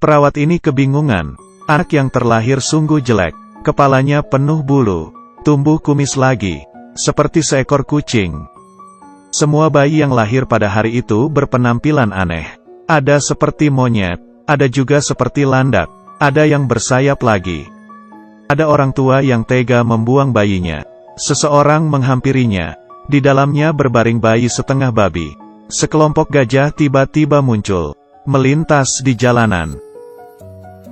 Perawat ini kebingungan. Anak yang terlahir sungguh jelek. Kepalanya penuh bulu. Tumbuh kumis lagi. Seperti seekor kucing. Semua bayi yang lahir pada hari itu berpenampilan aneh. Ada seperti monyet. Ada juga seperti landak. Ada yang bersayap lagi. Ada orang tua yang tega membuang bayinya. Seseorang menghampirinya. Di dalamnya berbaring bayi setengah babi. Sekelompok gajah tiba-tiba muncul. Melintas di jalanan.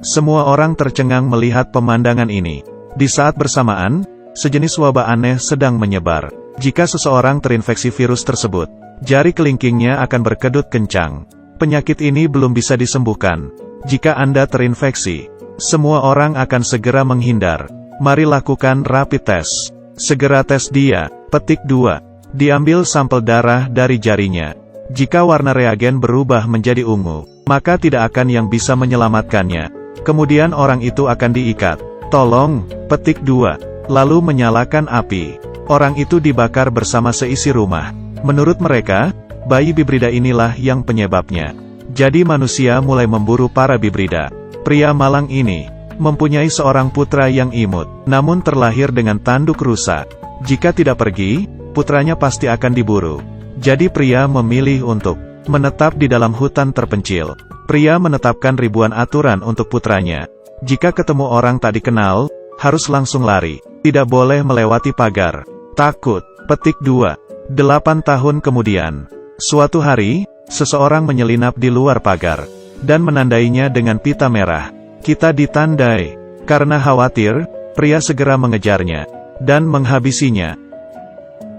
Semua orang tercengang melihat pemandangan ini. Di saat bersamaan, sejenis wabah aneh sedang menyebar. Jika seseorang terinfeksi virus tersebut, jari kelingkingnya akan berkedut kencang. Penyakit ini belum bisa disembuhkan. Jika Anda terinfeksi, semua orang akan segera menghindar. Mari lakukan rapid test. Segera tes dia. Petik 2. Diambil sampel darah dari jarinya. Jika warna reagen berubah menjadi ungu, maka tidak akan yang bisa menyelamatkannya. Kemudian orang itu akan diikat. Tolong, petik 2. Lalu menyalakan api. Orang itu dibakar bersama seisi rumah. Menurut mereka, bayi bibrida inilah yang penyebabnya. Jadi manusia mulai memburu para bibrida. Pria malang ini mempunyai seorang putra yang imut, namun terlahir dengan tanduk rusa. Jika tidak pergi, putranya pasti akan diburu. Jadi pria memilih untuk menetap di dalam hutan terpencil. Pria menetapkan ribuan aturan untuk putranya. Jika ketemu orang tak dikenal, harus langsung lari. Tidak boleh melewati pagar. Takut. Petik 2. 8 tahun kemudian. Suatu hari, seseorang menyelinap di luar pagar. Dan menandainya dengan pita merah. Kita ditandai. Karena khawatir, pria segera mengejarnya. Dan menghabisinya.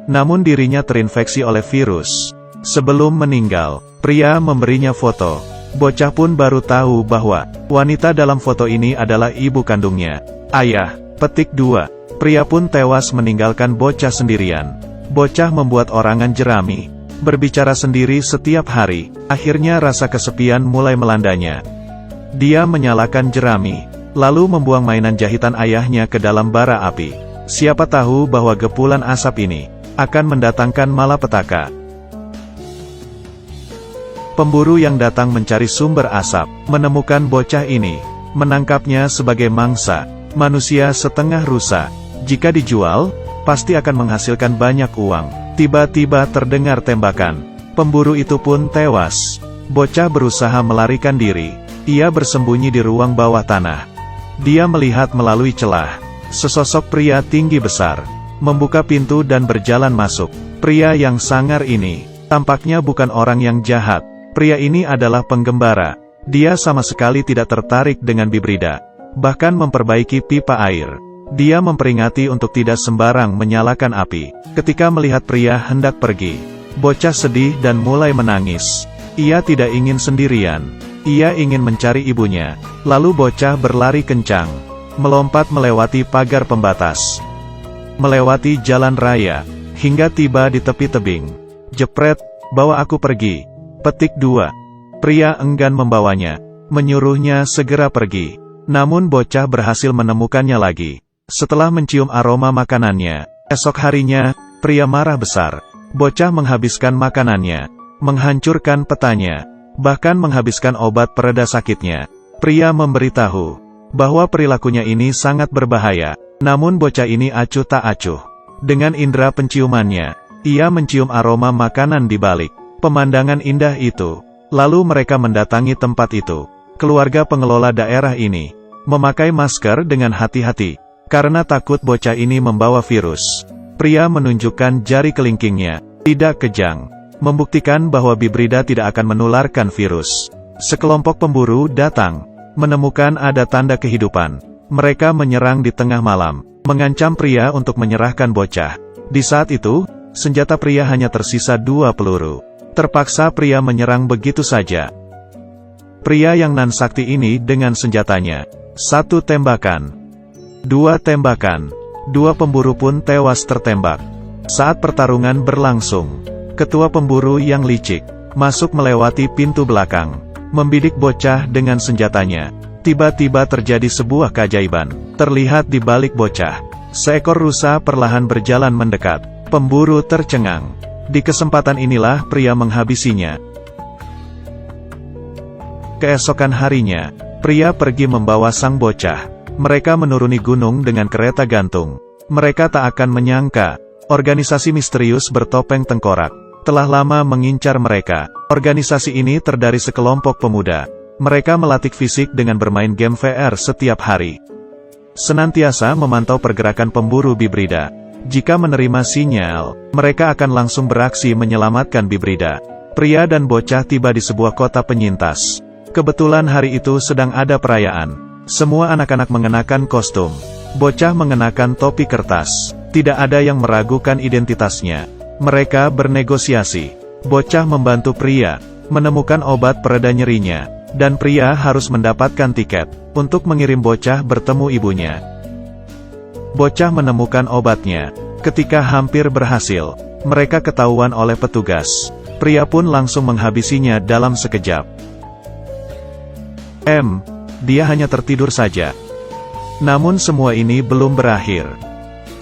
Namun dirinya terinfeksi oleh virus. Sebelum meninggal, pria memberinya foto. Bocah pun baru tahu bahwa wanita dalam foto ini adalah ibu kandungnya. Ayah. Petik 2. Pria pun tewas meninggalkan bocah sendirian. Bocah membuat orangan jerami. Berbicara sendiri setiap hari. Akhirnya rasa kesepian mulai melandanya. Dia menyalakan jerami. Lalu membuang mainan jahitan ayahnya ke dalam bara api. Siapa tahu bahwa gepulan asap ini akan mendatangkan malapetaka. Pemburu yang datang mencari sumber asap, menemukan bocah ini, menangkapnya sebagai mangsa, manusia setengah rusa. Jika dijual, pasti akan menghasilkan banyak uang. Tiba-tiba terdengar tembakan. Pemburu itu pun tewas. Bocah berusaha melarikan diri. Ia bersembunyi di ruang bawah tanah. Dia melihat melalui celah. Sesosok pria tinggi besar membuka pintu dan berjalan masuk. Pria yang sangar ini tampaknya bukan orang yang jahat. Pria ini adalah penggembara. Dia sama sekali tidak tertarik dengan bibrida. Bahkan memperbaiki pipa air. Dia memperingati untuk tidak sembarang menyalakan api. Ketika melihat pria hendak pergi, bocah sedih dan mulai menangis. Ia tidak ingin sendirian. Ia ingin mencari ibunya. Lalu bocah berlari kencang. Melompat melewati pagar pembatas. Melewati jalan raya. Hingga tiba di tepi tebing. Jepret, bawa aku pergi. Petik 2. Pria enggan membawanya. Menyuruhnya segera pergi. Namun bocah berhasil menemukannya lagi. Setelah mencium aroma makanannya, esok harinya, pria marah besar. Bocah menghabiskan makanannya. Menghancurkan petanya. Bahkan menghabiskan obat pereda sakitnya. Pria memberitahu bahwa perilakunya ini sangat berbahaya. Namun bocah ini acuh tak acuh. Dengan indera penciumannya, ia mencium aroma makanan di balik pemandangan indah itu. Lalu mereka mendatangi tempat itu. Keluarga pengelola daerah ini memakai masker dengan hati-hati, karena takut bocah ini membawa virus. Pria menunjukkan jari kelingkingnya, tidak kejang, membuktikan bahwa bibrida tidak akan menularkan virus. Sekelompok pemburu datang, menemukan ada tanda kehidupan. Mereka menyerang di tengah malam, mengancam pria untuk menyerahkan bocah. Di saat itu, senjata pria hanya tersisa 2 peluru. Terpaksa pria menyerang begitu saja. Pria yang nan sakti ini dengan senjatanya. 1 tembakan. 2 tembakan. 2 pemburu pun tewas tertembak. Saat pertarungan berlangsung, ketua pemburu yang licik masuk melewati pintu belakang, membidik bocah dengan senjatanya. Tiba-tiba terjadi sebuah keajaiban. Terlihat di balik bocah, seekor rusa perlahan berjalan mendekat. Pemburu tercengang. Di kesempatan inilah pria menghabisinya. Keesokan harinya, Pria pergi membawa sang bocah. Mereka menuruni gunung dengan kereta gantung. Mereka tak akan menyangka, organisasi misterius bertopeng tengkorak telah lama mengincar mereka. Organisasi ini terdiri sekelompok pemuda. Mereka melatih fisik dengan bermain game VR setiap hari. Senantiasa memantau pergerakan pemburu Bibrida. Jika menerima sinyal, mereka akan langsung beraksi menyelamatkan Bibrida. Pria dan bocah tiba di sebuah kota penyintas. Kebetulan hari itu sedang ada perayaan. Semua anak-anak mengenakan kostum. Bocah mengenakan topi kertas. Tidak ada yang meragukan identitasnya. Mereka bernegosiasi. Bocah membantu pria menemukan obat pereda nyerinya, dan pria harus mendapatkan tiket untuk mengirim bocah bertemu ibunya. Bocah menemukan obatnya. Ketika hampir berhasil, mereka ketahuan oleh petugas. Pria pun langsung menghabisinya dalam sekejap. Dia hanya tertidur saja. Namun semua ini belum berakhir.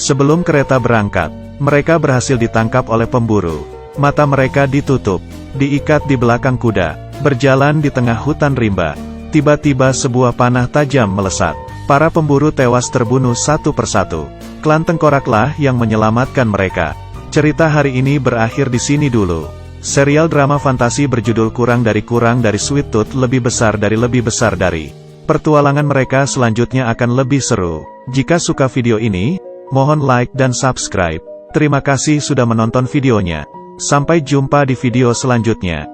Sebelum kereta berangkat, mereka berhasil ditangkap oleh pemburu. Mata mereka ditutup, diikat di belakang kuda, berjalan di tengah hutan rimba. Tiba-tiba sebuah panah tajam melesat. Para pemburu tewas terbunuh satu persatu. Klan Tengkoraklah yang menyelamatkan mereka. Cerita hari ini berakhir di sini dulu. Serial drama fantasi berjudul Kurang dari Sweet Tooth lebih besar dari. Petualangan mereka selanjutnya akan lebih seru. Jika suka video ini, mohon like dan subscribe. Terima kasih sudah menonton videonya. Sampai jumpa di video selanjutnya.